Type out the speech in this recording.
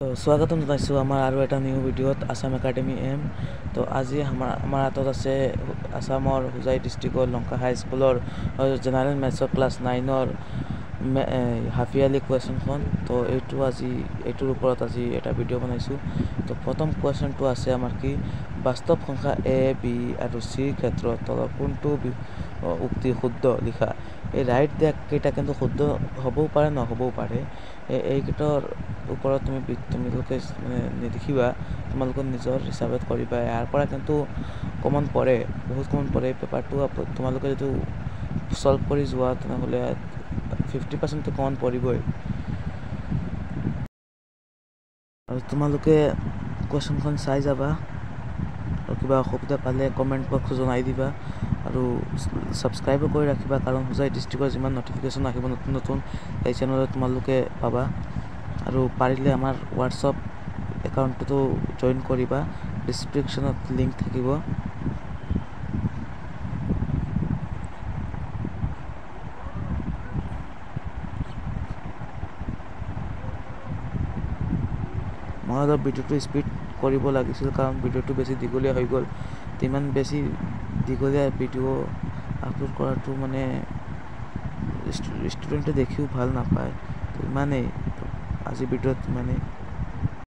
তো স্বাগতম জানাইছোঁ আমাৰ আৰু এটা নিউ ভিডিঅ'ত আসাম একাডেমি এম। তো আজি আমাৰ হাতত আছে আসামৰ হোজাই ডিষ্ট্ৰিক্টৰ লংকা হাই স্কুলৰ জেনেৰেল মেথছৰ ক্লাছ 9ৰ হাফ ইয়াৰলি কুৱেশ্যনখন। তো এইটোৰ ওপৰত আজি এটা ভিডিঅ' বনাইছোঁ। তো প্ৰথম কুৱেশ্যনটো আছে আমাৰ কি, বাস্তৱ সংখ্যা এ বি আৰু চিৰ ক্ষেত্ৰত তলৰ কোনটো উক্তি শুদ্ধ লিখা। এই ৰাইট কেইটা কিন্তু শুদ্ধ হ'বও পাৰে নহ'বও পাৰে। এইকেইটাৰ ওপৰত তোমালোকে মানে নিলিখিবা, তোমালোকে নিজৰ হিচাপত কৰিবা। ইয়াৰ পৰা কিন্তু কমন পৰে, বহুত কমন পৰে। পেপাৰটো তোমালোকে যদি ছল্ভ কৰি যোৱা তেনেহ'লে 50% কমন পৰিবই। আৰু তোমালোকে কুৱেশ্যনখন চাই যাবা, আৰু কিবা অসুবিধা পালে কমেণ্ট বক্সত জনাই দিবা। আৰু ছাবস্ক্ৰাইবো কৰি ৰাখিবা, কাৰণ হোজাই ডিষ্ট্ৰিক্টৰ যিমান নটিফিকেশ্যন আহিব নতুন নতুন এই চেনেলত তোমালোকে পাবা। আৰু পাৰিলে আমাৰ হোৱাটছআপ একাউণ্টটোতো জইন কৰিবা, ডিছক্ৰিপশ্যনত লিংক থাকিব। মই অলপ ভিডিঅ'টো স্পীড কৰিব লাগিছিল, কাৰণ ভিডিঅ'টো বেছি দীঘলীয়া হৈ গ'ল। ইমান বেছি দীঘলীয়া ভিডিঅ' আপলোড কৰাটো মানে ষ্টুডেণ্টে দেখিও ভাল নাপায়। ইমানেই আজি ভিডিঅ'ত মানে